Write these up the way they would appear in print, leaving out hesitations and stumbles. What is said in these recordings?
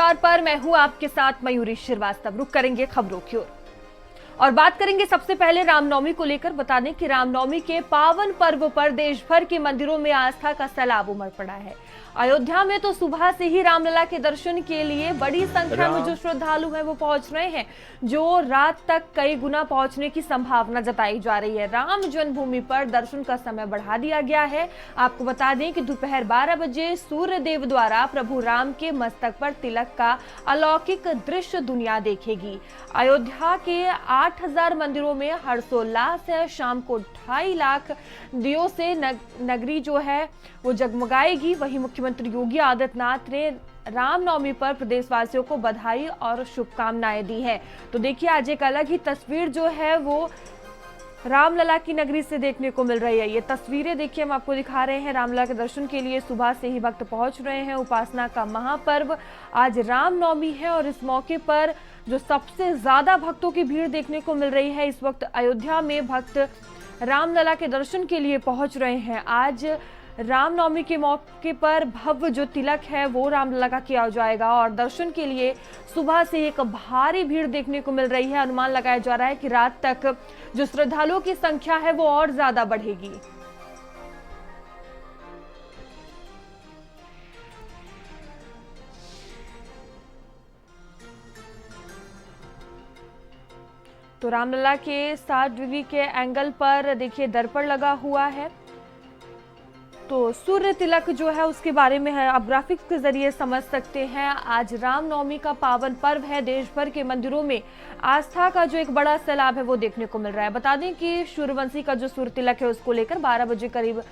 समाचार पर मैं हूं आपके साथ मयूरी श्रीवास्तव। रुक करेंगे खबरों की ओर और बात करेंगे सबसे पहले रामनवमी को लेकर। बता दें कि रामनवमी के पावन पर्व पर देश भर के मंदिरों में आस्था का सैलाब उमड़ पड़ा है। अयोध्या में तो सुबह से ही रामलला के दर्शन के लिए बड़ी संख्या में जो श्रद्धालु हैं वो पहुंच रहे हैं, जो रात तक कई गुना पहुंचने की संभावना जताई जा रही है। राम जन्मभूमि पर दर्शन का समय बढ़ा दिया गया है। आपको बता दें कि दोपहर 12 बजे सूर्य देव द्वारा प्रभु राम के मस्तक पर तिलक का अलौकिक दृश्य दुनिया देखेगी। अयोध्या के 8000 मंदिरों में हर्षोल्लास है। शाम को 2.5 लाख दियों से नगरी जो है वो जगमगाएगी। वहीं मुख्यमंत्री योगी आदित्यनाथ ने रामनवमी पर प्रदेशवासियों को बधाई और शुभकामनाएं दी है। तो देखिए आज एक अलग ही तस्वीर जो है वो रामलला की नगरी से देखने को मिल रही है। ये तस्वीरें देखिए हम आपको दिखा रहे हैं। रामलला के दर्शन के लिए सुबह से ही भक्त पहुंच रहे हैं। उपासना का महापर्व आज रामनवमी है और इस मौके पर जो सबसे ज्यादा भक्तों की भीड़ देखने को मिल रही है, इस वक्त अयोध्या में भक्त रामलला के दर्शन के लिए पहुंच रहे हैं। आज रामनवमी के मौके पर भव्य जो तिलक है वो रामलला का किया जाएगा और दर्शन के लिए सुबह से एक भारी भीड़ देखने को मिल रही है। अनुमान लगाया जा रहा है कि रात तक जो श्रद्धालुओं की संख्या है वो और ज्यादा बढ़ेगी। तो रामलला के 7 डिग्री के एंगल पर देखिए दर्पण लगा हुआ है। तो सूर्य तिलक जो है उसके बारे में है आप ग्राफिक्स के जरिए समझ सकते हैं। आज रामनवमी का पावन पर्व है। देश भर के मंदिरों में आस्था का जो एक बड़ा सैलाब है वो देखने को मिल रहा है। बता दें कि सूर्यवंशी का जो सूर्य तिलक है उसको लेकर 12 बजे करीब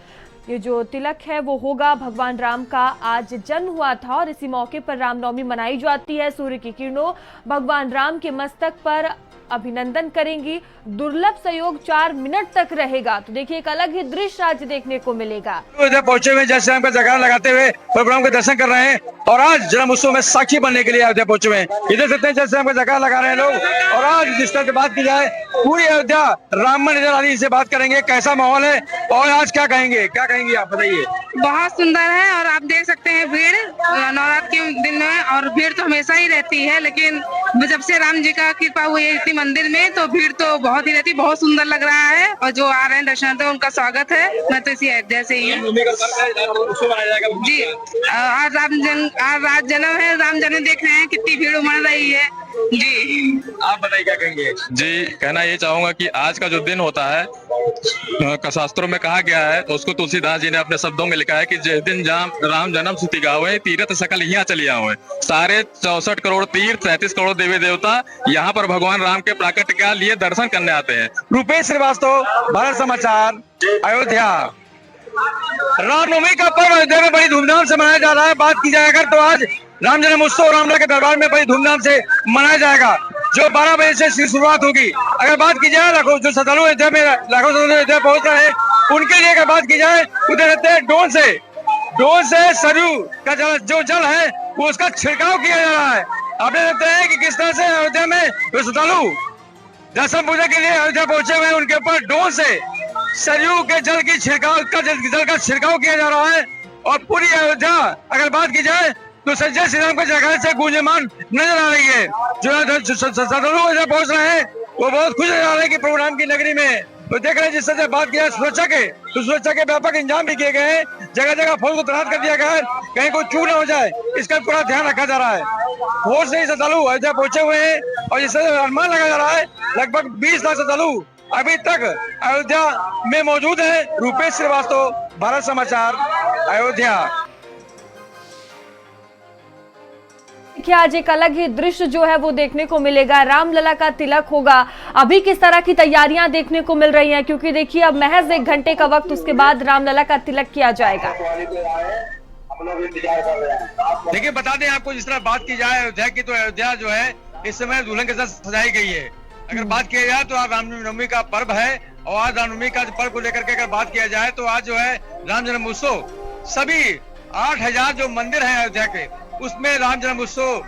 ये जो तिलक है वो होगा। भगवान राम का आज जन्म हुआ था और इसी मौके पर रामनवमी मनाई जाती है। सूर्य की किरणों भगवान राम के मस्तक पर अभिनंदन करेंगी। दुर्लभ संयोग 4 मिनट तक रहेगा। तो देखिए एक अलग ही दृश्य आज देखने को मिलेगा। इधर पहुंचे हुए जय श्री राम का जयकारा लगाते हुए प्रभु राम के दर्शन कर रहे हैं और आज जन्म उत्सव में साक्षी बनने के लिए अयोध्या पहुंचे हुए हैं। इधर सकते हैं जय श्री राम का जयकारा लगा रहे हैं लोग। और आज जिस तरह से बात की जाए पूरी अयोध्या राममय नजर आ रही है। इसे बात करेंगे कैसा माहौल है और आज क्या कहेंगे आप बताइए। बहुत सुंदर है और आप देख सकते हैं भीड़ नवरात्र के दिन में, और भीड़ तो हमेशा ही रहती है, लेकिन जब से राम जी का कृपा हुई है इतनी मंदिर में तो भीड़ तो बहुत ही रहती है। बहुत सुंदर लग रहा है और जो आ रहे हैं दर्शनार्थी उनका स्वागत है। मैं तो इसी अयोध्या से ही हूँ जी। आज रात जन्म है, राम जन्म देख रहे हैं, कितनी भीड़ उमड़ रही है जी। आप बताइए क्या कहेंगे जी। कहना ये चाहूंगा कि आज का जो दिन होता है शास्त्रों में कहा गया है, तो उसको तुलसीदास जी ने अपने शब्दों में लिखा है कि जिस दिन राम जन्म सुति गावे तीर्थ सकल यहाँ चली आवे। सारे 64 करोड़ तीर्थ 33 करोड़ देवी देवता यहाँ पर भगवान राम के प्राकट्य के लिए दर्शन करने आते हैं। रुपेश श्रीवास्तव, भारत समाचार, अयोध्या। रामनवमी का पर्व अयोध्या में बड़ी धूमधाम से मनाया जा रहा है। बात की जाए अगर तो आज राम जन्म उत्सव रामलला के दरबार में बड़ी धूमधाम से मनाया जाएगा, जो 12 बजे से शुरुआत होगी। अगर बात की जाए लाखों जो श्रद्धालु अयोध्या में अयोध्या पहुंच रहे हैं उनके लिए अगर बात की जाए, उधर रहते हैं ड्रोन से सरयू का जो जल है वो उसका छिड़काव किया जा रहा है। आपने देखते हैं कि किस तरह से अयोध्या में जो श्रद्धालु दर्शन पूजा के लिए अयोध्या पहुंचे हुए हैं उनके ऊपर ड्रोन से सरयू के जल का छिड़काव किया जा रहा है। और पूरी अयोध्या अगर बात की जाए तो जय श्री राम के जयकारे से गूंजमान नजर आ रही है। जो श्रद्धालु अयोध्या पहुंच रहे हैं वो बहुत खुश नजर आ रहे हैं कि प्रभु राम की नगरी में। तो देख रहे हैं जिस तरह से बात किया सुरक्षा के व्यापक इंतजाम भी किए गए हैं। जगह जगह फौज को तैनात कर दिया गया है, कहीं कोई चूक न हो जाए इसका पूरा ध्यान रखा जा रहा है। फौज से ही श्रद्धालु अयोध्या पहुंचे हुए हैं और जिस तरह से अनुमान लगाया जा रहा है लगभग 20 लाख श्रद्धालु अभी तक अयोध्या में मौजूद है। रुपेश श्रीवास्तव, भारत समाचार, अयोध्या। देखिए आज एक अलग ही दृश्य जो है वो देखने को मिलेगा। रामलला का तिलक होगा। अभी किस तरह की तैयारियां देखने को मिल रही हैं, क्योंकि देखिए अब महज 1 घंटे का वक्त उसके बाद रामलला का तिलक किया जाएगा। देखिए बता दें आपको, जिस तरह बात की जाए अयोध्या की, तो अयोध्या जो है इस समय दुल्हन के साथ सजाई गई है। अगर बात किया जाए तो आज रामनवमी का पर्व है और आज रामनवमी का पर्व को लेकर के अगर बात किया जाए तो आज जो है राम जन्म उत्सव सभी 8000 जो मंदिर हैं अयोध्या के उसमें राम जन्म उत्सव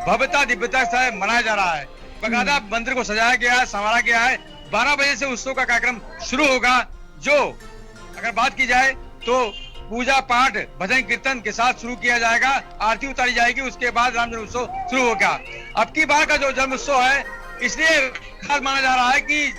भव्यता दिव्यता से मनाया जा रहा है। बकायदा मंदिर को सजाया गया है, संवारा गया है। 12 बजे से उत्सव का कार्यक्रम शुरू होगा, जो अगर बात की जाए तो पूजा पाठ भजन कीर्तन के साथ शुरू किया जाएगा। आरती उतारी जाएगी, उसके बाद राम जन्म उत्सव शुरू होगा। अब की बार का जो जन्म उत्सव है इसलिए खास माना जा रहा है कि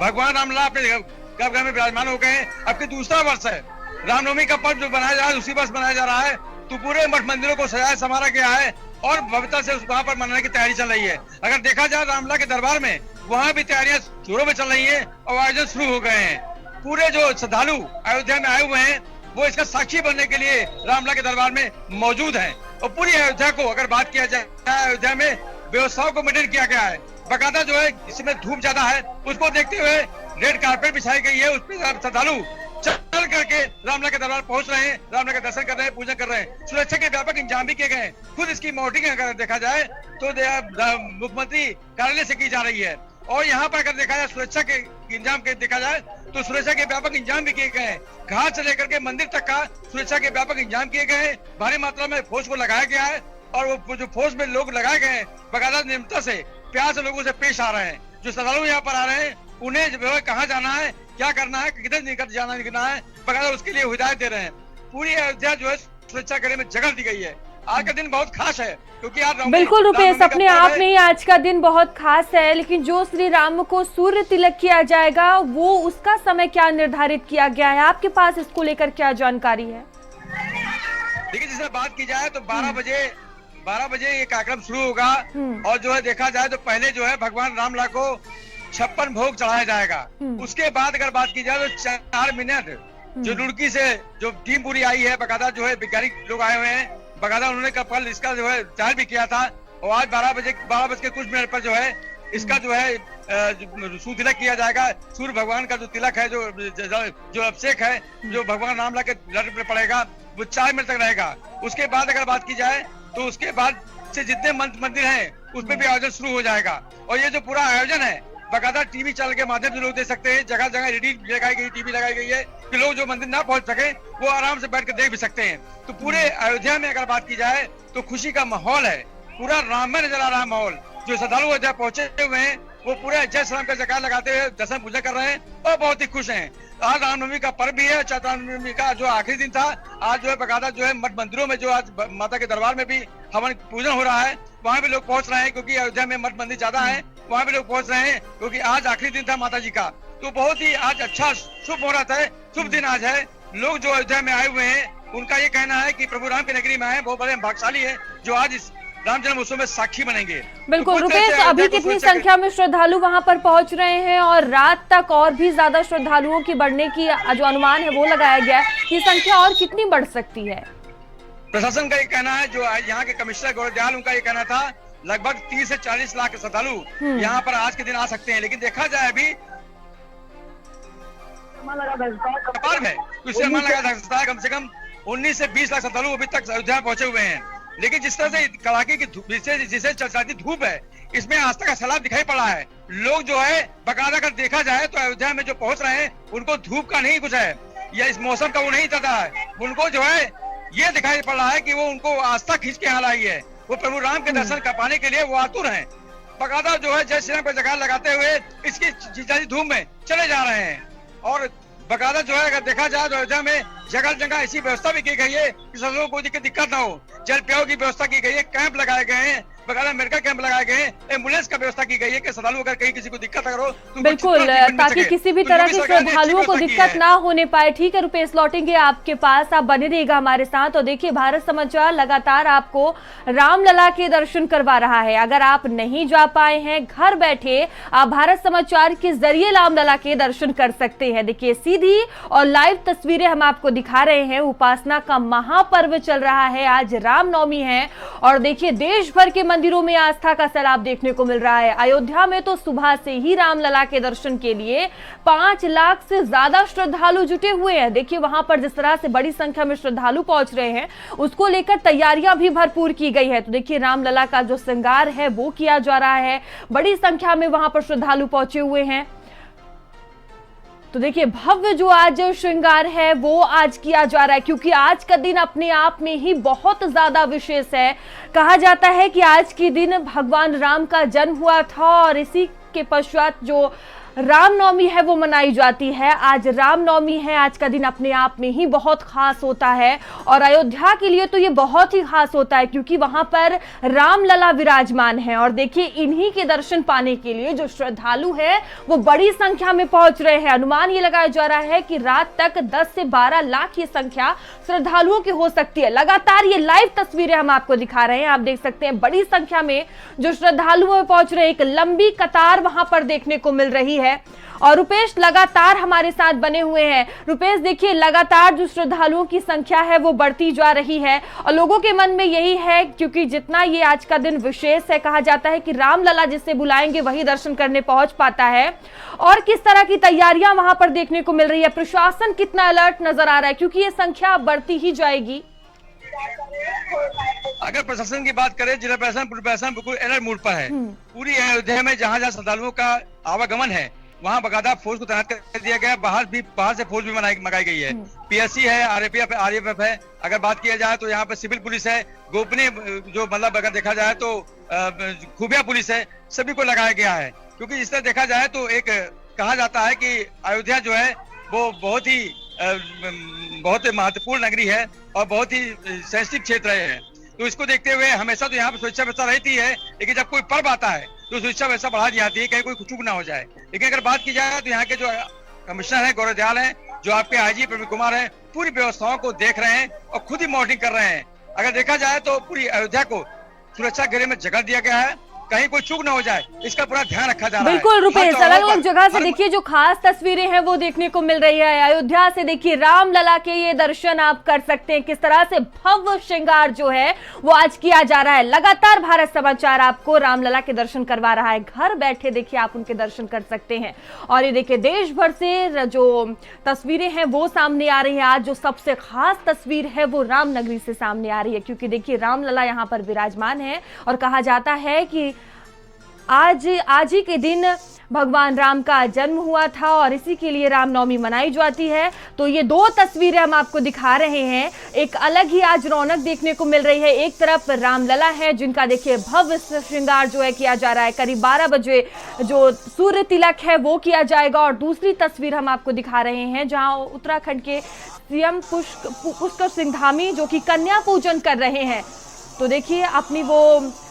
भगवान रामलला अपने गर्भगृह में विराजमान हो गए। अब की दूसरा वर्ष है, रामनवमी का पर्व जो बनाया जा रहा है उसी वर्ष मनाया जा रहा है। तो पूरे मठ मंदिरों को सजाया संवारा गया है और भव्यता से वहां पर मनाने की तैयारी चल रही है। अगर देखा जाए रामलला के दरबार में, वहां भी तैयारियां जोरों में चल रही है और आयोजन शुरू हो गए हैं। पूरे जो श्रद्धालु अयोध्या में आए हुए हैं वो इसका साक्षी बनने के लिए रामलला के दरबार में मौजूद हैं। और पूरी अयोध्या को अगर बात किया जाए, अयोध्या में व्यवस्थाओं को मेंटेन किया गया है। बकायदा जो है इसमें धूप ज्यादा है, उसको देखते हुए रेड कारपेट बिछाई गई है, उस पर श्रद्धालु चल करके रामलला के दरबार पहुंच रहे हैं, रामलला के दर्शन कर रहे हैं, पूजन कर रहे हैं। सुरक्षा के व्यापक इंतजाम भी किए गए हैं। खुद इसकी मॉनिटरिंग अगर देखा जाए तो मुख्यमंत्री कार्यालय से की जा रही है। और यहाँ पर अगर देखा जाए सुरक्षा के इंतजाम के देखा जाए तो सुरक्षा के व्यापक इंतजाम भी किए गए हैं। घाट से लेकर के मंदिर तक का सुरक्षा के व्यापक इंतजाम किए गए हैं। भारी मात्रा में फौज को लगाया गया है और वो जो फौज में लोग लगाए गए हैं बकायदा नियमितता से प्यार से लोगों से पेश आ रहे हैं। जो श्रद्धालु यहाँ पर आ रहे हैं उन्हें जो है कहाँ जाना है, क्या करना है, कितने निकट जाना निकलना है, बकायदा उसके लिए हिदायत दे रहे हैं। पूरी अयोध्या जो है सुरक्षा करने में जगह दी गई है। आज का दिन बहुत खास है क्योंकि आज बिल्कुल रुपेश, अपने आप में ही आज का दिन बहुत खास है, लेकिन जो श्री राम को सूर्य तिलक किया जाएगा वो उसका समय क्या निर्धारित किया गया है? आपके पास इसको लेकर क्या जानकारी है? देखिए, जिससे बात की जाए तो 12 बजे ये कार्यक्रम शुरू होगा और जो है देखा जाए तो पहले जो है भगवान रामलला को 56 भोग चढ़ाया जाएगा। उसके बाद अगर बात की जाए तो 4 मिनट जो रुड़की से जो टीम पूरी आई है, बकायदा जो है वैज्ञानिक लोग आए हुए हैं, बकायदा उन्होंने कल इसका जो है जाहिर भी किया था। और आज 12 बज के कुछ मिनट पर जो है इसका जो है सूर्य तिलक किया जाएगा। सूर्य भगवान का जो तिलक है, जो अभिषेक है, जो भगवान रामलला के लड़ पे पड़ेगा, वो 4 मिनट तक रहेगा। उसके बाद अगर बात की जाए तो उसके बाद से जितने मंदिर हैं उसमें भी आयोजन शुरू हो जाएगा। और ये जो पूरा आयोजन है बकायदा टीवी चैनल के माध्यम से लोग देख सकते हैं। जगह जगह एलईडी लगाई गई, टीवी लगाई गई है कि लोग जो मंदिर ना पहुंच सके वो आराम से बैठ कर देख भी सकते हैं। तो पूरे अयोध्या में अगर बात की जाए तो खुशी का माहौल है, पूरा राममय नजर आ रहा है माहौल। जो श्रद्धालु अयोध्या पहुंचे हुए हैं वो पूरे जय श्री राम का जयकार लगाते हुए दर्शन पूजन कर रहे हैं और बहुत ही खुश हैं। आज रामनवमी का पर्व भी है। चैत्र रामनवमी का जो आखिरी दिन था, आज जो है बकायदा जो है मठ मंदिरों में जो आज माता के दरबार में भी हवन पूजन हो रहा है, वहाँ भी लोग पहुंच रहे हैं क्योंकि अयोध्या में मठ मंदिर ज्यादा है, वहाँ भी लोग पहुंच रहे हैं क्योंकि आज आखिरी दिन था माता जी का। तो बहुत ही आज अच्छा शुभ मुहूर्त है, शुभ दिन आज है। लोग जो अयोध्या में आए हुए हैं उनका ये कहना है कि प्रभु राम की नगरी में आए, बहुत बड़े भाग्यशाली है जो आज इस राम जन्म उत्सव में साक्षी बनेंगे। बिल्कुल रुपेश, अभी कितनी संख्या में श्रद्धालु वहां पर पहुंच रहे हैं और रात तक और भी ज्यादा श्रद्धालुओं की बढ़ने की जो अनुमान है वो लगाया गया है, ये संख्या और कितनी बढ़ सकती है? प्रशासन का ये कहना है, जो यहाँ के कमिश्नर गौरव दयाल उनका ये कहना था लगभग 30 से 40 लाख श्रद्धालु यहाँ पर आज के दिन आ सकते हैं। लेकिन देखा जाए अभी पर्व है, उससे अनुमान लगा जा सकता है कम से कम 19 से 20 लाख श्रद्धालु अभी तक अयोध्या पहुंचे हुए हैं। लेकिन जिस तरह से कड़ाके की धूप, जिसे चलती धूप है, इसमें आस्था का सैलाब दिखाई पड़ा है। लोग जो है बकायदा अगर देखा जाए तो अयोध्या में जो पहुंच रहे हैं उनको धूप का नहीं कुछ है या इस मौसम का वो नहीं पता है, उनको जो है ये दिखाई पड़ रहा है कि वो उनको आस्था खींच के यहाँ लाई है। वो प्रभु राम के दर्शन कर पाने के लिए वो आतुर हैं। बकायदा जो है जय श्री राम का जयकार लगाते हुए इसकी धूम में चले जा रहे हैं। और बकायदा जो है अगर देखा जाए तो अयोध्या में जगह जगह ऐसी व्यवस्था भी की गई है कि सब लोगों को दिक्कत ना हो। जल पेय की व्यवस्था की गई है, कैंप लगाए गए हैं, बकायदा मेडिकल कैंप लगाए गए हैं, एम्बुलेंस का व्यवस्था की गई है कि श्रद्धालु अगर कहीं किसी को दिक्कत अगर हो तो बिल्कुल, ताकि किसी भी तरह से श्रद्धालुओं को दिक्कत ना होने पाए। ठीक है रुपेश, लौटेंगे आपके पास, आप बने रहिएगा हमारे साथ। और देखिए, भारत समाचार लगातार आपको रामलला के दर्शन करवा रहा है। अगर आप नहीं जा पाए हैं, घर बैठे आप भारत समाचार के जरिए रामलला के दर्शन कर सकते हैं। देखिए, सीधी और लाइव तस्वीरें हम आपको दिखा रहे हैं। उपासना का महापर्व चल रहा है, आज रामनवमी है और देखिए देश भर के मंदिरों में आस्था का सैलाब देखने को मिल रहा है। अयोध्या में तो सुबह से ही रामलला के दर्शन के लिए 5 लाख से ज्यादा श्रद्धालु जुटे हुए हैं। देखिए, वहां पर जिस तरह से बड़ी संख्या में श्रद्धालु पहुंच रहे हैं उसको लेकर तैयारियां भी भरपूर की गई है। तो देखिए, रामलला का जो श्रृंगार है वो किया जा रहा है, बड़ी संख्या में वहां पर श्रद्धालु पहुंचे हुए हैं। तो देखिए, भव्य जो आज श्रृंगार है वो आज किया जा रहा है क्योंकि आज का दिन अपने आप में ही बहुत ज्यादा विशेष है। कहा जाता है कि आज के दिन भगवान राम का जन्म हुआ था और इसी के पश्चात जो रामनवमी है वो मनाई जाती है। आज रामनवमी है, आज का दिन अपने आप में ही बहुत खास होता है और अयोध्या के लिए तो ये बहुत ही खास होता है क्योंकि वहां पर रामलला विराजमान है। और देखिए, इन्हीं के दर्शन पाने के लिए जो श्रद्धालु है वो बड़ी संख्या में पहुंच रहे हैं। अनुमान ये लगाया जा रहा है कि रात तक 10 से 12 लाख ये संख्या श्रद्धालुओं की हो सकती है। लगातार ये लाइव तस्वीरें हम आपको दिखा रहे हैं, आप देख सकते हैं बड़ी संख्या में जो श्रद्धालु पहुंच रहे हैं। एक लंबी कतार वहां पर देखने को मिल रही है और रुपेश लगातार हमारे साथ बने हुए हैं। रुपेश, देखिए लगातार जो श्रद्धालुओं की संख्या है वो बढ़ती जा रही है और लोगों के मन में यही है, क्योंकि जितना ये आज का दिन विशेष है, कहा जाता है कि रामलला जिसे बुलाएंगे वही दर्शन करने पहुंच पाता है। और किस तरह की तैयारियां वहां पर देखने को मिल रही है, प्रशासन कितना अलर्ट नजर आ रहा है, क्योंकि ये संख्या बढ़ती ही जाएगी। अगर प्रशासन की बात करें, जिला प्रशासन बिल्कुल अलर्ट मोड पर है। पूरी अयोध्या में जहाँ जहाँ श्रद्धालुओं का आवागमन है वहाँ बकायदा फोर्स को तैनात कर दिया गया है। बाहर से फोर्स भी मंगाई गई है। पीएससी है, आरएफएफ है। अगर बात किया जाए तो यहाँ पे सिविल पुलिस है, गोपनीय जो मतलब अगर देखा जाए तो खुफिया पुलिस है, सभी को लगाया गया है। क्योंकि इस तरह देखा जाए तो एक कहा जाता है कि अयोध्या जो है वो बहुत ही महत्वपूर्ण नगरी है और बहुत ही सेंसिटिव क्षेत्र है। तो इसको देखते हुए हमेशा तो यहाँ पे सुरक्षा व्यवस्था रहती है, लेकिन जब कोई पर्व आता है तो सुरक्षा व्यवस्था बढ़ा दी जाती है, कहीं कोई चूक ना हो जाए। लेकिन अगर बात की जाए तो यहाँ के जो कमिश्नर है गौरव दयाल है, जो आपके आईजी प्रवीण कुमार है, पूरी व्यवस्थाओं को देख रहे हैं और खुद ही मॉनिटरिंग कर रहे हैं। अगर देखा जाए तो पूरी अयोध्या को सुरक्षा घेरे में जगह दिया गया है, कहीं कोई चूक ना हो जाए, इसका पूरा ध्यान रखा जा रहा है। बिल्कुल रुपेश, अलग अलग जगह से देखिए जो खास तस्वीरें हैं वो देखने को मिल रही है। अयोध्या से देखिए रामलला के ये दर्शन आप कर सकते हैं, किस तरह से भव्य श्रृंगार जो है वो आज किया जा रहा है। लगातार भारत समाचार आपको रामलला के दर्शन करवा रहा है, घर बैठे देखिए आप उनके दर्शन कर सकते हैं। और ये देखिए देश भर से जो तस्वीरें हैं वो सामने आ रही है। आज जो सबसे खास तस्वीर है वो रामनगरी से सामने आ रही है, क्योंकि देखिए रामलला यहाँ पर विराजमान है और कहा जाता है कि आज ही के दिन भगवान राम का जन्म हुआ था और इसी के लिए रामनवमी मनाई जाती है। तो ये दो तस्वीरें हम आपको दिखा रहे हैं, एक अलग ही आज रौनक देखने को मिल रही है। एक तरफ रामलला है जिनका देखिए भव्य श्रृंगार जो है किया जा रहा है, करीब 12 बजे जो सूर्य तिलक है वो किया जाएगा। और दूसरी तस्वीर हम आपको दिखा रहे हैं जहां उत्तराखंड के सीएम पुष्कर सिंह धामी जो कि कन्या पूजन कर रहे हैं। तो देखिए अपनी वो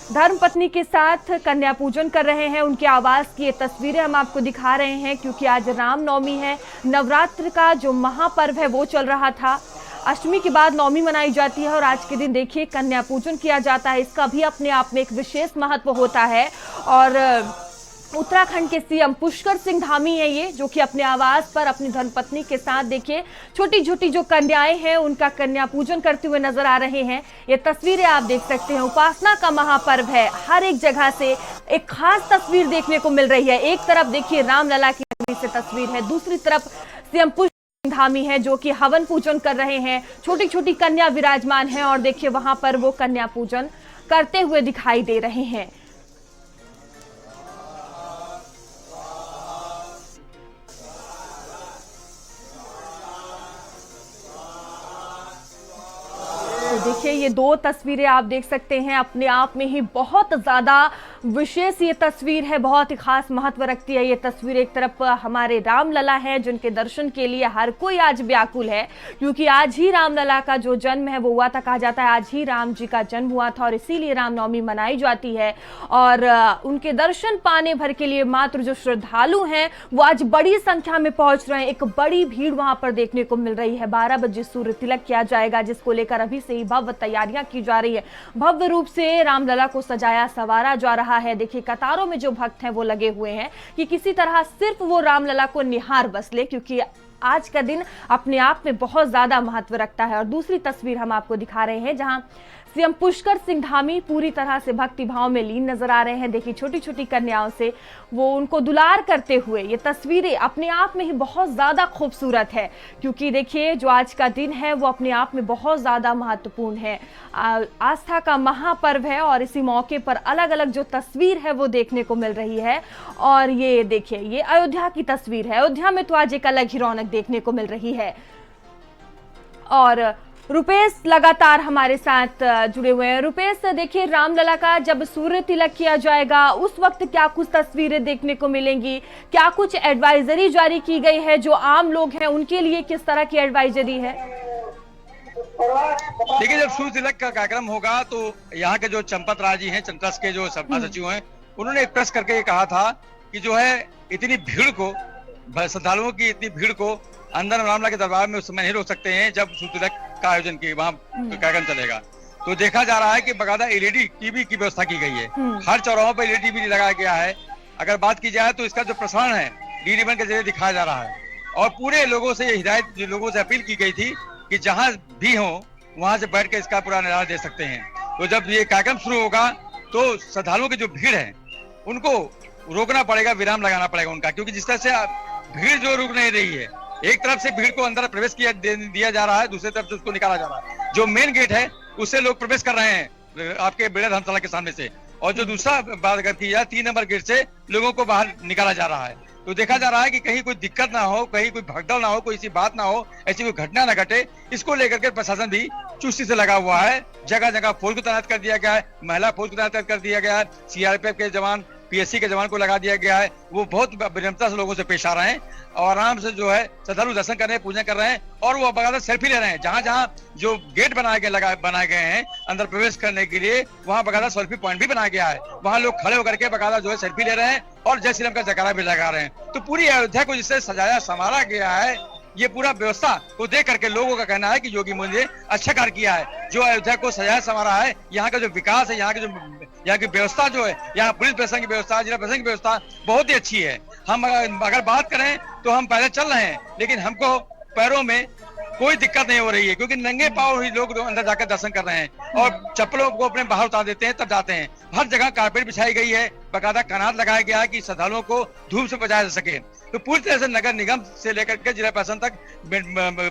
धर्मपत्नी के साथ कन्या पूजन कर रहे हैं, उनके आवास की ये तस्वीरें हम आपको दिखा रहे हैं, क्योंकि आज रामनवमी है। नवरात्र का जो महापर्व है वो चल रहा था, अष्टमी के बाद नवमी मनाई जाती है और आज के दिन देखिए कन्या पूजन किया जाता है। इसका भी अपने आप में एक विशेष महत्व होता है। और उत्तराखंड के सीएम पुष्कर सिंह धामी है ये, जो कि अपने आवास पर अपनी धर्मपत्नी के साथ देखिए छोटी छोटी जो कन्याएं हैं उनका कन्या पूजन करते हुए नजर आ रहे हैं। ये तस्वीरें आप देख सकते हैं, उपासना का महापर्व है। हर एक जगह से एक खास तस्वीर देखने को मिल रही है। एक तरफ देखिए रामलला की नगरी से तस्वीर है, दूसरी तरफ सीएम पुष्कर सिंह धामी है जो कि हवन पूजन कर रहे हैं। छोटी छोटी कन्या विराजमान है और देखिए वहां पर वो कन्या पूजन करते हुए दिखाई दे रहे हैं। देखिए ये दो तस्वीरें आप देख सकते हैं, अपने आप में ही बहुत ज़्यादा विशेष ये तस्वीर है, बहुत ही खास महत्व रखती है ये तस्वीर। एक तरफ हमारे रामलला है जिनके दर्शन के लिए हर कोई आज व्याकुल है, क्योंकि आज ही रामलला का जो जन्म है वो हुआ था। कहा जाता है आज ही राम जी का जन्म हुआ था और इसीलिए रामनवमी मनाई जाती है। और उनके दर्शन पाने भर के लिए मात्र जो श्रद्धालु हैं वो आज बड़ी संख्या में पहुंच रहे हैं। एक बड़ी भीड़ वहां पर देखने को मिल रही है। 12 बजे सूर्य तिलक किया जाएगा, जिसको लेकर अभी से ही भव्य तैयारियां की जा रही है। भव्य रूप से रामलला को सजाया संवारा जा रहा है। देखिए कतारों में जो भक्त हैं वो लगे हुए हैं कि किसी तरह सिर्फ वो रामलला को निहार बस ले, क्योंकि आज का दिन अपने आप में बहुत ज्यादा महत्व रखता है। और दूसरी तस्वीर हम आपको दिखा रहे हैं जहां सीएम पुष्कर सिंह धामी पूरी तरह से भक्ति भाव में लीन नजर आ रहे हैं। देखिए छोटी छोटी कन्याओं से वो उनको दुलार करते हुए, ये तस्वीरें अपने आप में ही बहुत ज्यादा खूबसूरत है, क्योंकि देखिए जो आज का दिन है वो अपने आप में बहुत ज्यादा महत्वपूर्ण है। आस्था का महापर्व है और इसी मौके पर अलग अलग जो तस्वीर है वो देखने को मिल रही है। और ये देखिए ये अयोध्या की तस्वीर है। अयोध्या में तो आज एक अलग ही रौनक देखने को मिल रही है। और रुपेश लगातार हमारे साथ जुड़े हुए हैं। रुपेश, देखिए रामलला का जब सूर्य तिलक किया जाएगा उस वक्त क्या कुछ तस्वीरें देखने को मिलेंगी, क्या कुछ एडवाइजरी जारी की गई है, जो आम लोग हैं उनके लिए किस तरह की एडवाइजरी है? देखिए, जब सूर्य तिलक का कार्यक्रम होगा तो यहाँ के जो चंपत राय जी हैं, ट्रस्ट के जो सभा सचिव हैं, उन्होंने एक प्रेस करके कहा था कि जो है इतनी भीड़ को, श्रद्धालुओं की इतनी भीड़ को अंदर रामलला के दरबार में उस समय नहीं रोक सकते हैं जब सूर्य तिलक का आयोजन की वहाँ कार्यक्रम चलेगा। तो देखा जा रहा है कि बकायदा एलईडी टीवी की व्यवस्था की गई है, हर चौराहों पर एलईडी टीवी लगाया गया है। अगर बात की जाए तो इसका जो प्रसारण है डीडी वन के जरिए दिखाया जा रहा है और पूरे लोगों से ये हिदायत, लोगों से अपील की गई थी कि जहां भी हो वहां से बैठ के इसका पूरा नजारा दे सकते हैं। तो जब ये कार्यक्रम शुरू होगा तो श्रद्धालुओं की जो भीड़ है उनको रोकना पड़ेगा, विराम लगाना पड़ेगा उनका, क्योंकि जिस तरह से भीड़ जो रुक नहीं रही है, एक तरफ से भीड़ को अंदर प्रवेश दिया जा रहा है, दूसरी तरफ से उसको निकाला जा रहा है। जो मेन गेट है उससे लोग प्रवेश कर रहे हैं आपके बेड़ा धर्मशाला के सामने से, और जो दूसरा बात अगर की जाए 3 नंबर गेट से लोगों को बाहर निकाला जा रहा है। तो देखा जा रहा है कि कहीं कोई दिक्कत ना हो, कहीं कोई भगदड़ ना हो, कोई ऐसी बात ना हो, ऐसी कोई घटना ना घटे, इसको लेकर के प्रशासन भी चुस्ती से लगा हुआ है। जगह जगह फोर्स को तैनात कर दिया गया है, महिला फोर्स को तैनात कर दिया गया है, सीआरपीएफ के जवान, पीएससी के जवान को लगा दिया गया है। वो बहुत विनम्रता से लोगों से पेश आ रहे हैं और आराम से जो है श्रद्धालु दर्शन कर रहे हैं, पूजा कर रहे हैं और वो बकायदा सेल्फी ले रहे हैं। जहां जहां जो गेट बनाए गए हैं अंदर प्रवेश करने के लिए, वहां बकायदा सेल्फी पॉइंट भी बनाया गया है। वहां लोग खड़े होकर के बकायदा जो है सेल्फी ले रहे हैं और जय श्री राम का जयकारा भी लगा रहे हैं। तो पूरी अयोध्या को जिससे सजाया संवारा गया है, ये पूरा व्यवस्था को देख करके लोगों का कहना है कि योगी मोदी ने अच्छा कार्य किया है। जो अयोध्या को सजाया संवारा है, यहाँ का जो विकास है, यहाँ की व्यवस्था जो है, यहाँ पुलिस प्रशासन की व्यवस्था, जिला प्रशासन की व्यवस्था बहुत ही अच्छी है। हम अगर बात करें तो हम पहले चल रहे हैं, लेकिन हमको पैरों में कोई दिक्कत नहीं हो रही है, क्योंकि नंगे पांव ही लोग अंदर जाकर दर्शन कर रहे हैं और चप्पलों को अपने बाहर उतार देते हैं तब जाते हैं। हर जगह कारपेट बिछाई गई है, बकायदा कनात लगाया गया है कि श्रद्धालुओं को धूप से बचाया जा सके। तो पूरी तरह से नगर निगम से लेकर के जिला प्रशासन तक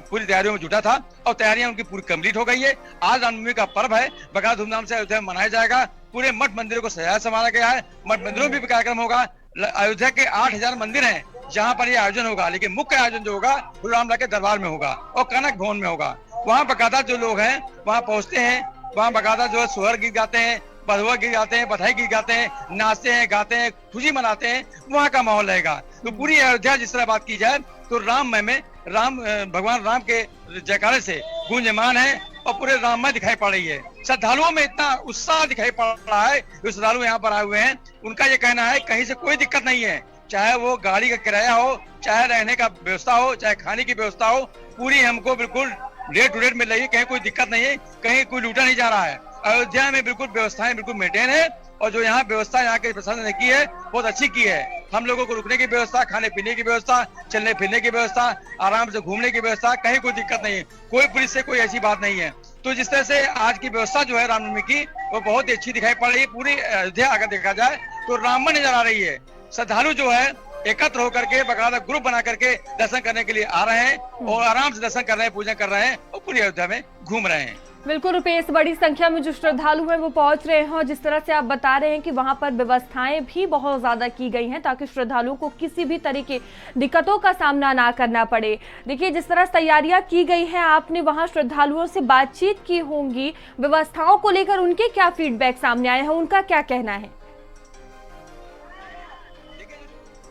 पूरी तैयारियों में जुटा था और तैयारियां उनकी पूरी कंप्लीट हो गई है। आज रामनवमी का पर्व है, बकायदा धूमधाम से अयोध्या में मनाया जाएगा। पूरे मठ मंदिरों को सजाया संवारा गया है, मठ मंदिरों में भी कार्यक्रम होगा। अयोध्या के 8000 मंदिर हैं जहां पर यह आयोजन होगा, लेकिन मुख्य आयोजन जो होगा वो रामलला के दरबार में होगा और कनक भवन में होगा। वहाँ बकायदा जो लोग हैं वहाँ पहुँचते हैं, वहाँ बकायदा जो है सोहर गीत गाते हैं, बधुआ गीत गाते हैं, बधाई गीत गाते हैं, नाचते हैं, गाते हैं, खुशी मनाते हैं, वहाँ का माहौल रहेगा। तो पूरी अयोध्या जिस तरह बात की जाए तो राममय में भगवान राम के जयकारे से गूंजमान है और पूरे राममय दिखाई पड़ रही है। श्रद्धालुओं में इतना उत्साह दिखाई पड़ रहा है, जो श्रद्धालु यहाँ पर आए हुए हैं उनका ये कहना है कहीं से कोई दिक्कत नहीं है, चाहे वो गाड़ी का किराया हो, चाहे रहने का व्यवस्था हो, चाहे खाने की व्यवस्था हो, पूरी हमको बिल्कुल रेट टू रेट मिल रही है, कहीं कोई दिक्कत नहीं है, कहीं कोई लूटा नहीं जा रहा है। अयोध्या में बिल्कुल व्यवस्थाएं बिल्कुल मेंटेन है और जो यहाँ व्यवस्था यहाँ के प्रशासन ने की है बहुत अच्छी की है। हम लोगों को रुकने की व्यवस्था, खाने पीने की व्यवस्था, चलने फिरने की व्यवस्था, आराम से घूमने की व्यवस्था, कहीं कोई दिक्कत नहीं है, कोई पुलिस से कोई ऐसी बात नहीं है। तो जिस तरह से आज की व्यवस्था जो है रामनवमी की वो बहुत ही अच्छी दिखाई पड़ रही है। पूरी अयोध्या अगर देखा जाए तो राममय नजर आ रही है। श्रद्धालु जो है एकत्र होकर के बकायदा ग्रुप बना करके दर्शन करने के लिए आ रहे हैं और आराम से दर्शन कर रहे हैं, पूजा कर रहे हैं और पूरी अयोध्या में घूम रहे हैं। बिल्कुल रुपेश, बड़ी संख्या में जो श्रद्धालु हैं वो पहुंच रहे हैं और जिस तरह से आप बता रहे हैं कि वहां पर व्यवस्थाएं भी बहुत ज्यादा की गई हैं ताकि श्रद्धालुओं को किसी भी तरह की दिक्कतों का सामना ना करना पड़े। देखिए जिस तरह तैयारियां की गई हैं, आपने वहां श्रद्धालुओं से बातचीत की होंगी, व्यवस्थाओं को लेकर उनके क्या फीडबैक सामने आए हैं, उनका क्या कहना है?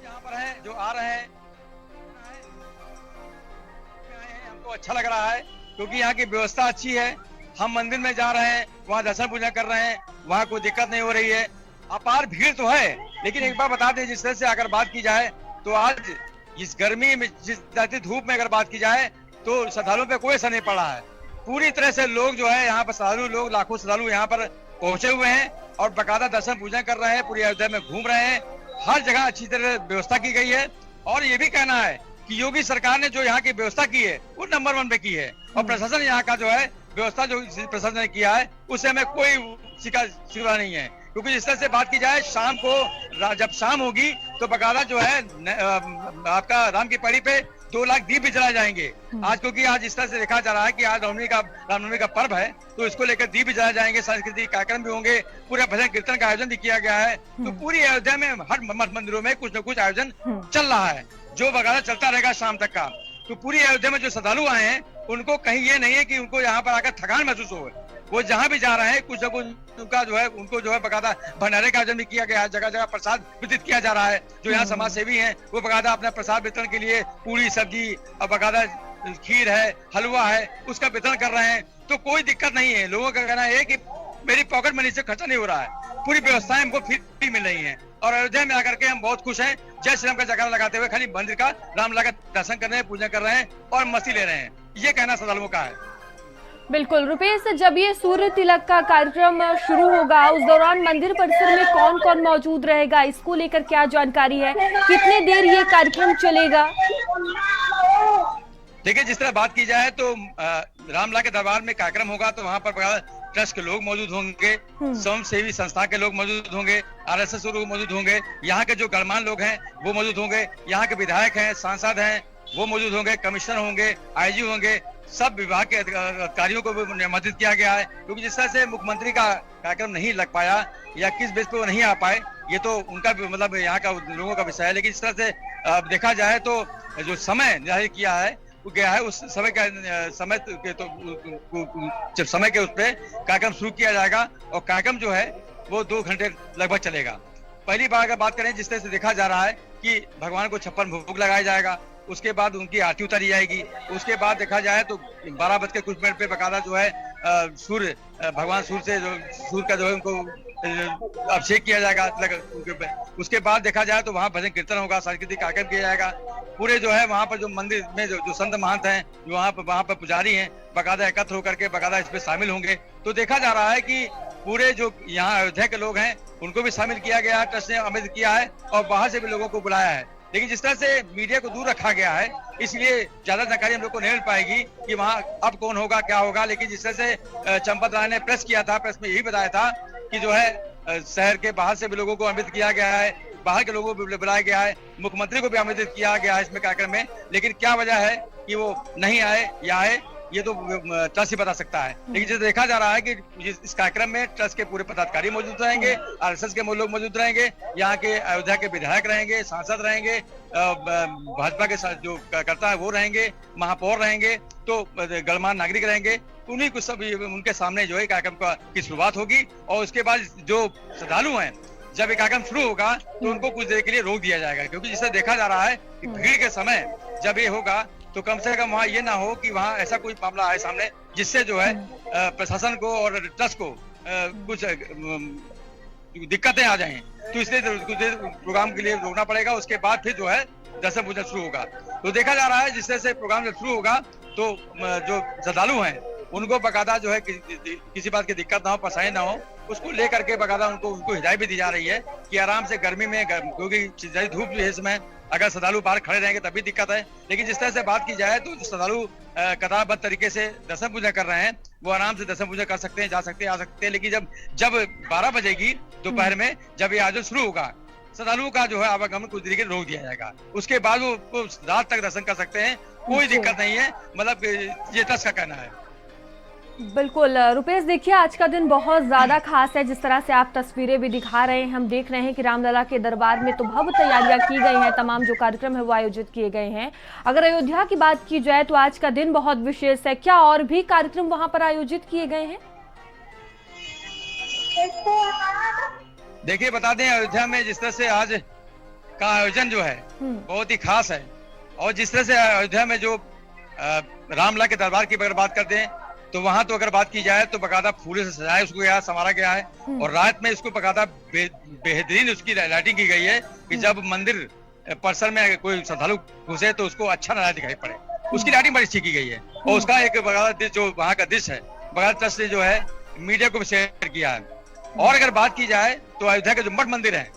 यहाँ पर है जो आ रहे हैं हमको अच्छा लग रहा है क्योंकि यहाँ की व्यवस्था अच्छी है। हम मंदिर में जा रहे हैं, वहाँ दर्शन पूजा कर रहे हैं, वहाँ कोई दिक्कत नहीं हो रही है। अपार भीड़ तो है, लेकिन एक बार बता दें, जिस तरह से अगर बात की जाए तो आज इस गर्मी में, जिस तरह धूप में अगर बात की जाए तो श्रद्धालुओं पे कोई असर नहीं पड़ा है। पूरी तरह से लोग जो है यहाँ पर श्रद्धालु लोग, लाखों श्रद्धालु यहाँ पर पहुंचे हुए हैं और बकायदा दर्शन पूजा कर रहे हैं, पूरी अयोध्या में घूम रहे हैं। हर जगह अच्छी तरह व्यवस्था की गई है और ये भी कहना है कि योगी सरकार ने जो यहाँ की व्यवस्था की है वो नंबर 1 पे की है और प्रशासन यहाँ का जो है व्यवस्था जो प्रशासन ने किया है उससे हमें कोई शिकवा नहीं है। क्योंकि जिस तरह से बात की जाए शाम को, जब शाम होगी तो बकायदा जो है आपका राम की पड़ी पे 2 लाख दीप भी जलाए जाएंगे आज, क्योंकि आज इस तरह से देखा जा रहा है कि आज रामनवमी का पर्व है तो इसको लेकर दीप भी जलाए जाएंगे, सांस्कृतिक कार्यक्रम भी होंगे, पूरा भजन कीर्तन का आयोजन भी किया गया है। तो पूरी अयोध्या में हर मठ मंदिरों में कुछ न कुछ आयोजन चल रहा है जो बकायदा चलता रहेगा शाम तक का। तो पूरी अयोध्या में जो श्रद्धालु आए हैं उनको कहीं ये नहीं है कि उनको यहाँ पर आकर थकान महसूस हो। वो जहाँ भी जा रहे हैं कुछ न कुछ उनका जो है उनको जो है बकायदा भंडारे का आयोजन भी किया गया है, जगह जगह प्रसाद वितरित किया जा रहा है। जो यहाँ समाज सेवी हैं वो बकायदा अपना प्रसाद वितरण के लिए पूरी सब्जी और बकायदा खीर है, हलवा है, उसका वितरण कर रहे हैं। तो कोई दिक्कत नहीं है। लोगों का कहना है कि मेरी पॉकेट मनी से खर्चा नहीं हो रहा है, पूरी व्यवस्थाएं हमको फ्री मिल रही हैं और अयोध्या में आकर के हम बहुत खुश हैं। जय श्री राम का जयकारा लगाते हुए खाली मंदिर का रामलला का दर्शन कर रहे हैं, पूजा कर रहे हैं और मस्ती ले रहे हैं। ये कहना श्रद्धालुओं का है। बिल्कुल रुपेश, जब ये सूर्य तिलक का कार्यक्रम शुरू होगा उस दौरान मंदिर परिसर में कौन कौन मौजूद रहेगा, इसको लेकर क्या जानकारी है, कितने देर ये कार्यक्रम चलेगा? देखिए, जिस तरह बात की जाए तो रामलला के दरबार में कार्यक्रम होगा तो वहाँ पर ट्रस्ट के लोग मौजूद होंगे, स्वयं सेवी संस्था के लोग मौजूद होंगे, RSS के लोग मौजूद होंगे, यहाँ के जो गणमान्य लोग हैं वो मौजूद होंगे, यहाँ के विधायक हैं, सांसद हैं वो मौजूद होंगे, कमिश्नर होंगे, IG होंगे, सब विभाग के अधिकारियों को भी निमंत्रित किया गया है। क्योंकि जिस तरह से मुख्यमंत्री का कार्यक्रम नहीं लग पाया या किस बेस पे वो नहीं आ पाए, ये तो उनका मतलब यहाँ का लोगों का विषय है। लेकिन इस तरह से देखा जाए तो जो समय निर्धारित किया है गया है उस समय का समय के तो जब समय के उस पे कार्यक्रम शुरू किया जाएगा और कार्यक्रम जो है वो 2 घंटे लगभग चलेगा। पहली बार अगर बात करें जिस तरह से देखा जा रहा है कि भगवान को 56 भोग लगाया जाएगा, उसके बाद उनकी आरती उतारी जाएगी, उसके बाद देखा जाए तो 12 बज के कुछ मिनट पे बकायदा जो है सूर्य भगवान सूर्य का जो है उनको अभिषेक किया जाएगा। उसके बाद देखा जाए तो वहाँ भजन कीर्तन होगा, सांस्कृतिक कार्यक्रम किया जाएगा। पूरे जो है वहाँ पर जो मंदिर में जो संत महंत हैं, जो वहाँ पर पुजारी हैं, बकायदा एकत्र होकर के बकायदा इसमें शामिल होंगे। तो देखा जा रहा है कि पूरे जो यहाँ अयोध्या के लोग हैं उनको भी शामिल किया गया है, ट्रस्ट ने आमंत्रित किया है और बाहर से भी लोगों को बुलाया है। लेकिन जिस तरह से मीडिया को दूर रखा गया है इसलिए ज्यादा जानकारी हम लोग को नहीं मिल पाएगी कि वहाँ अब कौन होगा क्या होगा। लेकिन जिस तरह से चंपत राय ने प्रेस किया था, प्रेस में यही बताया था कि जो है शहर के बाहर से भी लोगों को आमंत्रित किया गया है, बाहर के लोगों को भी बुलाया गया है, मुख्यमंत्री को भी आमंत्रित किया गया है इसमें कार्यक्रम में। लेकिन क्या वजह है कि वो नहीं आए या आए ये तो ट्रस्ट ही बता सकता है। लेकिन जैसे देखा जा रहा है कि इस कार्यक्रम में ट्रस्ट के पूरे पदाधिकारी मौजूद रहेंगे, RSS के लोग मौजूद रहेंगे, यहाँ के अयोध्या के विधायक रहेंगे, सांसद रहेंगे, भाजपा के साथ जो कार्यकर्ता है वो रहेंगे, महापौर रहेंगे, तो गणमान्य नागरिक रहेंगे। उन्हीं को सब उनके सामने जो है कार्यक्रम की शुरुआत होगी और उसके बाद जो श्रद्धालु हैं जब ये कार्यक्रम शुरू होगा तो उनको कुछ देर के लिए रोक दिया जाएगा। क्योंकि जिससे देखा जा रहा है कि भीड़ के समय जब ये होगा तो कम से कम वहाँ ये ना हो कि वहाँ ऐसा कोई मामला आए सामने जिससे जो है प्रशासन को और ट्रस्ट को कुछ दिक्कतें आ जाएं। तो इसलिए कुछ देर प्रोग्राम के लिए रोकना पड़ेगा। उसके बाद फिर जो है दर्शन पूजन शुरू होगा। तो देखा जा रहा है जिस तरह से प्रोग्राम जब शुरू होगा तो जो श्रद्धालु हैं उनको बकायदा जो है किसी बात की दिक्कत ना हो, परेशानी ना हो, उसको लेकर के बकायदा उनको हिदायत भी दी जा रही है कि आराम से गर्मी में, क्योंकि धूप भी है इसमें, अगर श्रद्धालु बाहर खड़े रहेंगे तब भी दिक्कत है। लेकिन जिस तरह से बात की जाए तो श्रद्धालु कतारबद्ध तरीके से दर्शन पूजा कर रहे हैं वो आराम से दर्शन पूजा कर सकते हैं, जा सकते हैं, आ सकते हैं। लेकिन जब 12 बजेगी दोपहर में जब ये आयोजन शुरू होगा श्रद्धालुओं का जो है आवागमन कुछ देर के रोक दिया जाएगा। उसके बाद वो रात तक दर्शन कर सकते हैं, कोई दिक्कत नहीं है। मतलब ये ट्रस्ट का कहना है। बिल्कुल रुपेश, देखिए आज का दिन बहुत ज़्यादा खास है। जिस तरह से आप तस्वीरें भी दिखा रहे हैं, हम देख रहे हैं कि रामलला के दरबार में तो भव्य तैयारियां की गई हैं, तमाम जो कार्यक्रम है वो आयोजित किए गए हैं। अगर अयोध्या की बात की जाए तो आज का दिन बहुत विशेष है। क्या और भी कार्यक्रम वहां पर आयोजित किए गए हैं? देखिए, बता दें अयोध्या में जिस तरह से आज का आयोजन जो है बहुत ही खास है। और जिस तरह से अयोध्या में जो रामलला के दरबार की अगर बात करते हैं तो वहां तो अगर बात की जाए तो बकायदा फूलों से सजाया उसको गया, संवारा गया है और रात में इसको बकायदा बेहतरीन उसकी लाइटिंग की गई है कि जब मंदिर परिसर में कोई श्रद्धालु घुसे तो उसको अच्छा नजारा दिखाई पड़े। उसकी लाइटिंग बड़ी अच्छी की गई है और उसका एक बकायदा जो वहाँ का दृश्य है बकायदा ट्रस्ट ने जो है मीडिया को भी शेयर किया है। और अगर बात की जाए तो अयोध्या के जो मठ मंदिर है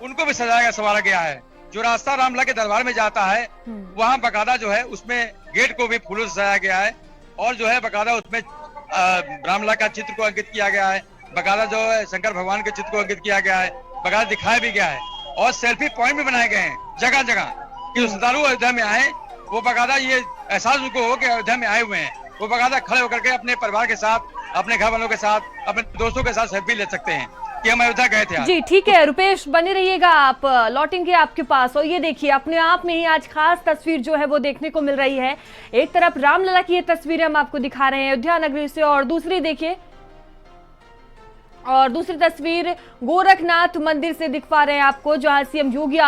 उनको भी सजाया संवारा गया है। जो रास्ता रामलला के दरबार में जाता है वहाँ बकायदा जो है उसमें गेट को भी फूलों से सजाया गया है और जो है बकायदा उसमें रामलला का चित्र को अंकित किया गया है, बकायदा जो है शंकर भगवान के चित्र को अंकित किया गया है, बकायदा दिखाया भी गया है और सेल्फी पॉइंट भी बनाए गए हैं जगह जगह कि जो श्रद्धालु अयोध्या में आए वो बकायदा ये एहसास उनको हो कि अयोध्या में आए हुए हैं। वो बकायदा खड़े होकर के अपने परिवार के साथ, अपने घर वालों के साथ, अपने दोस्तों के साथ सेल्फी ले सकते हैं कि हम अयोध्या गए थे आज। जी ठीक है रुपेश, बने रहिएगा, आप लौटेंगे आपके पास। और ये देखिए अपने आप में ही आज खास तस्वीर जो है वो देखने को मिल रही है। एक तरफ रामलला की ये तस्वीर हम आपको दिखा रहे हैं अयोध्या नगरी से, और दूसरी देखिए, और दूसरी तस्वीर गोरखनाथ मंदिर से दिखवा रहे हैं आपको, जहां सीएम योगी